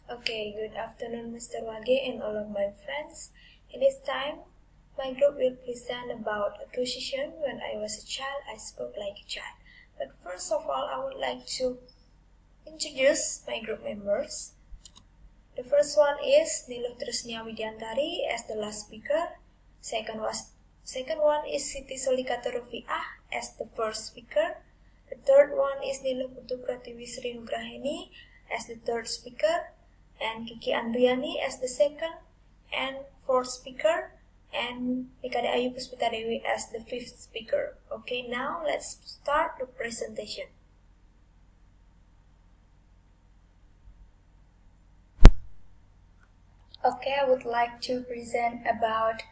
Okay, good afternoon, Mr. Wage and all of my friends. In this time, my group will present about a position. When I was a child, I spoke like a child. But first of all, I would like to introduce my group members. The first one is Niluh Tresnia Widiantari as the last speaker. Second one is Siti Solikatur Rufiah as the first speaker. The third one is Niluh Putu Pratiwi Sri Nugraheni as the third speaker, and Kiki Andriani as the second and fourth speaker, and Mikade Ayu Puspita Dewi as the fifth speaker. Okay, now let's start the presentation. Okay, I would like to present about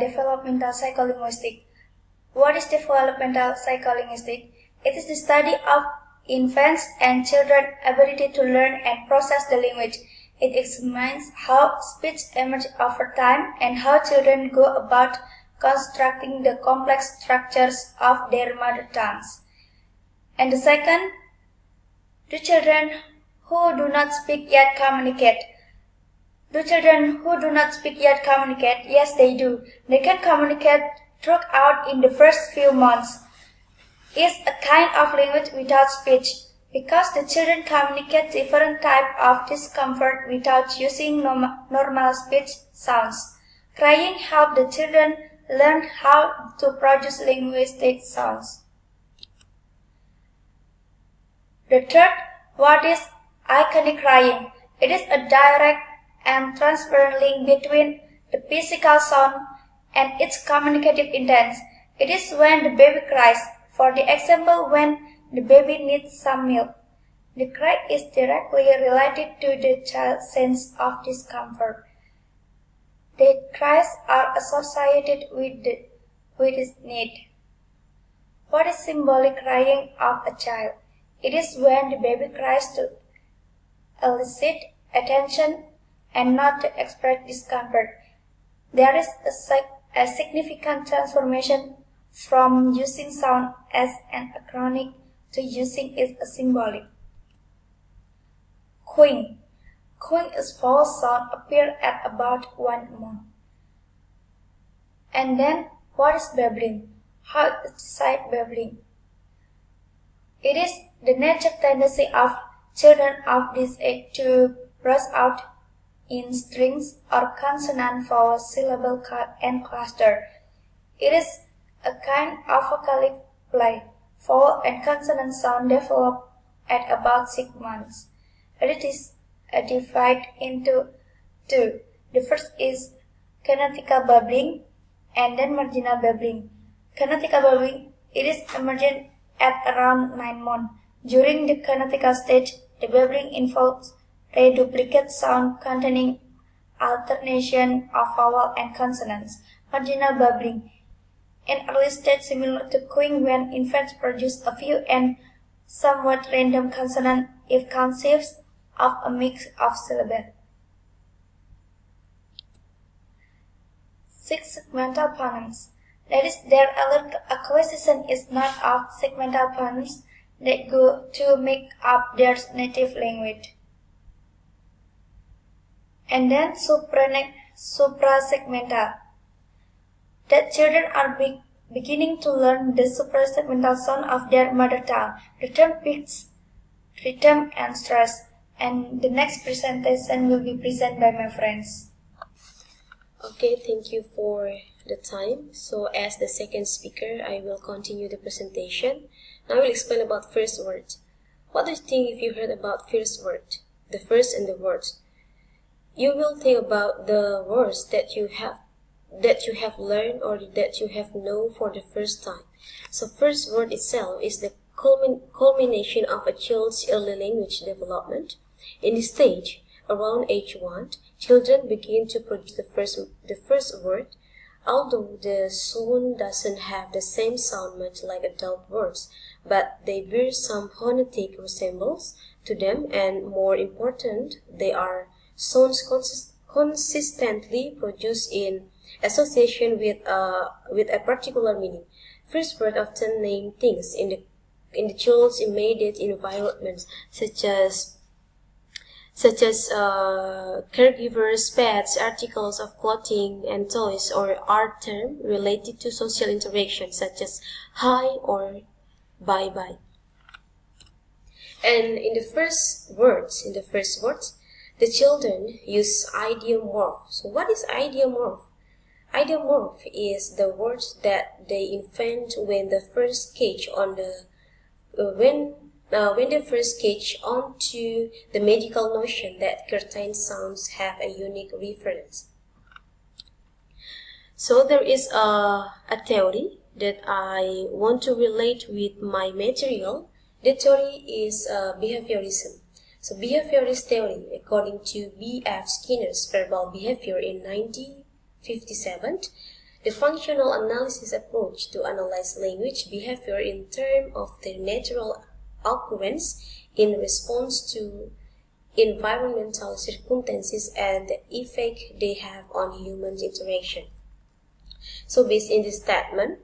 developmental psycholinguistics. What is developmental psycholinguistics? It is the study of infants and children's ability to learn and process the language. It examines how speech emerges over time and how children go about constructing the complex structures of their mother tongues. And the second, do children who do not speak yet communicate? Do children who do not speak yet communicate? Yes, they do. They can communicate throughout in the first few months. It's a kind of language without speech, because the children communicate different types of discomfort without using normal speech sounds. Crying helps the children learn how to produce linguistic sounds. The third, what is iconic crying? It is a direct and transparent link between the physical sound and its communicative intent. It is when the baby cries. For the example, when the baby needs some milk, the cry is directly related to the child's sense of discomfort. The cries are associated with its need. What is symbolic crying of a child? It is when the baby cries to elicit attention and not to express discomfort. There is a significant transformation from using sound as an acronic to using it as symbolic. Cooing. Cooing is false sound appear at about 1 month. And then, what is babbling? How is sight babbling? It is the natural tendency of children of this age to burst out in strings or consonant vowel syllable and cluster. It is a kind of vocalic play. Vowel and consonant sound develop at about 6 months. It is divided into two. The first is kinetical babbling and then marginal babbling. Kinetical babbling, it is emergent at around 9 months. During the kinetical stage, the babbling involves reduplicate sound containing alternation of vowel and consonants. Marginal babbling, an early stage similar to cooing when infants produce a few and somewhat random consonants if consists of a mix of syllables. 6 segmental phonemes. That is, their acquisition is not of segmental phonemes that go to make up their native language. And then suprasegmental. That children are beginning to learn the suprasegmental sound of their mother tongue, the term pitch, rhythm, and stress. And the next presentation will be presented by my friends. Okay, thank you for the time. So as the second speaker, I will continue the presentation. Now I will explain about first word. What do you think if you heard about first word? The first and the words. You will think about the words that you have learned or that you have known for the first time. So first word itself is the culmination of a child's early language development. In this stage, around age 1, children begin to produce the first word, although the sound doesn't have the same sound much like adult words, but they bear some phonetic resemblance to them, and more important, they are sounds consistently produced in association with a particular meaning. First word often name things in the child's immediate environment, such such as caregivers, pets, articles of clothing and toys, or art term related to social interaction such as hi or bye-bye. And in the first words, the children use idiomorph. So what is idiomorph? Idiomorph is the words that they invent when they first catch onto the medical notion that certain sounds have a unique reference. So there is a theory that I want to relate with my material. The theory is behaviorism. So behaviorist theory, according to B.F. Skinner's verbal behavior in 1957, the functional analysis approach to analyze language behavior in terms of their natural occurrence in response to environmental circumstances and the effect they have on human interaction. So based in this statement,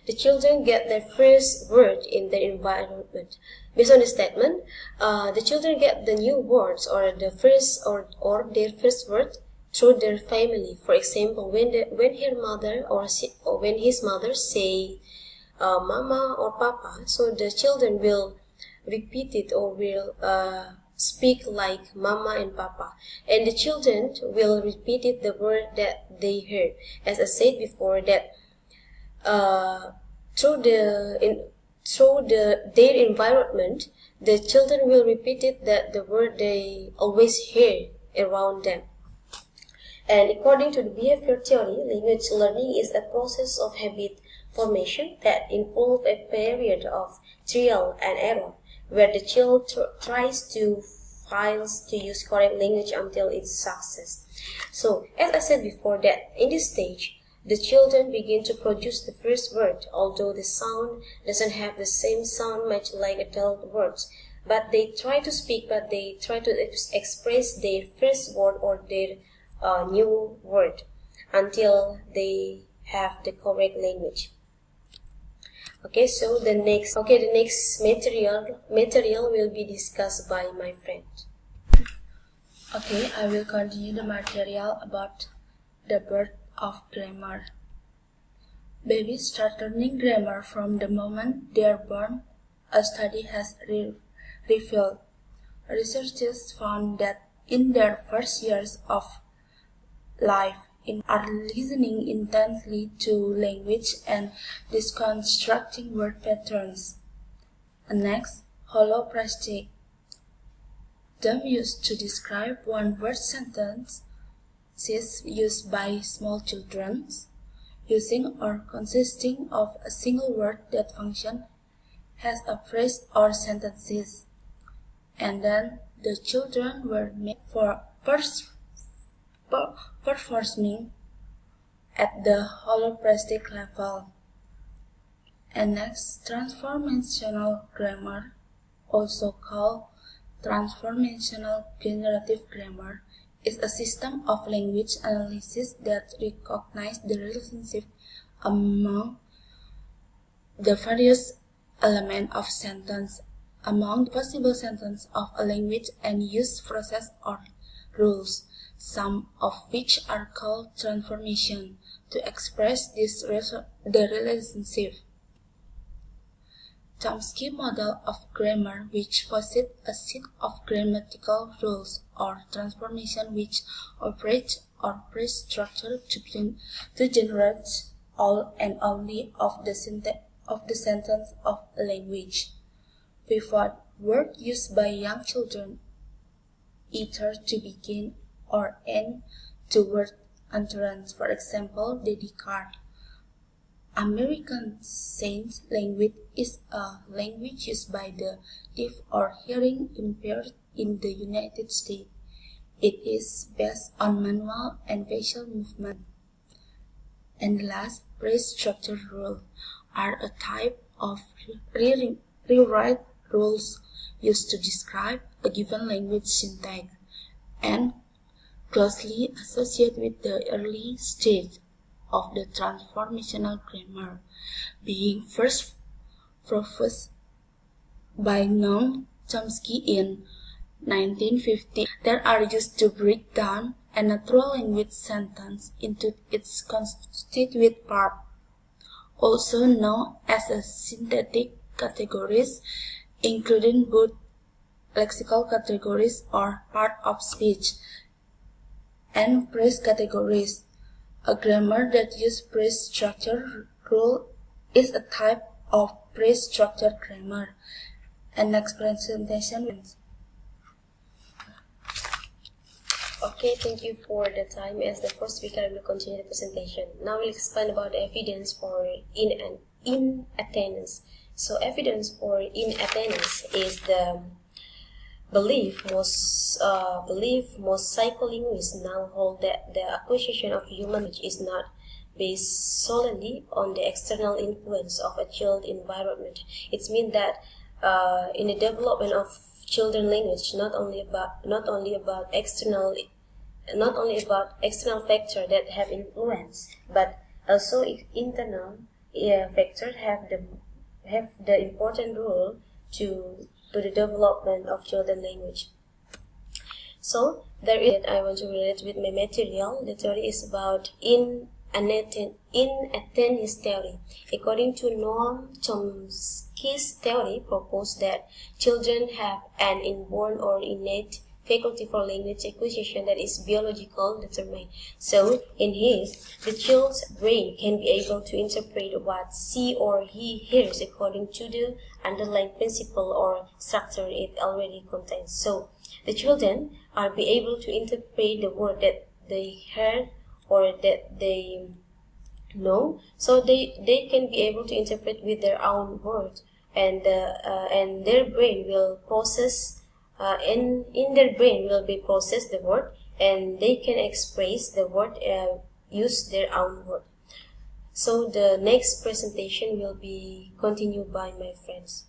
the children get their first word in their environment. Based on the statement, the children get the new words or their first word through their family. For example, when her mother or when his mother say mama or papa, so the children will repeat it or will speak like mama and papa, and the children will repeat it the word that they heard. As I said before, that through their environment, the children will repeat it that the word they always hear around them. And according to the behavior theory, language learning is a process of habit formation that involves a period of trial and error, where the child tries to use correct language until it's success. So, as I said before, that in this stage, the children begin to produce the first word, although the sound doesn't have the same sound much like adult words. But they try to speak, but they try to express their first word or their new word until they have the correct language. Okay, so the next material will be discussed by my friend. Okay, I will continue the material about the birth of grammar. Babies start learning grammar from the moment they are born, a study has revealed. Researchers found that in their first years of life, are listening intently to language and deconstructing word patterns. Next, holoplastic, term used to describe one-word sentences used by small children, using or consisting of a single word that function as a phrase or sentences. And then the children were made for performing at the holoplastic level. And next, transformational grammar, also called transformational generative grammar, is a system of language analysis that recognizes the relationship among the various elements of sentence, among the possible sentences of a language, and use process or rules, some of which are called transformation, to express the relationship. Chomsky model of grammar, which posits a set of grammatical rules or transformation which operate or pre-structure to generate all and only of the sentence of a language. Pivot word used by young children either to begin or end to word utterance. For example, the Descartes. American Sign Language is a language used by the deaf or hearing impaired in the United States. It is based on manual and facial movement. And last, pre-structure rules are a type of rewrite rules used to describe a given language syntax and closely associated with the early stage of the transformational grammar, being first proposed by known Chomsky in 1950 that are used to break down a natural language sentence into its constituent parts, also known as a synthetic categories, including both lexical categories or part of speech, and phrase categories. A grammar that uses phrase structure rule is a type of phrase structure grammar. And next presentation. Okay, thank you for the time. As the first speaker, I will continue the presentation. Now we'll explain about the evidence for inattendance. So evidence for inattendance is the belief most psycholinguists now hold that the acquisition of human language is not based solely on the external influence of a child environment. It means that in the development of children language, not only about external factors that have influence, but also internal factors have the important role to the development of children language. So there is I want to relate with my material. The theory is about inattendance theory. According to Noam Chomsky's theory, proposed that children have an inborn or innate faculty for language acquisition that is biological determined. So in his, the child's brain can be able to interpret what she or he hears according to the underlying principle or structure it already contains. So the children are be able to interpret the word that they heard or that they know. So they can be able to interpret with their own words, and their brain will process. In their brain will be processed the word, and they can express the word, use their own word. So the next presentation will be continued by my friends.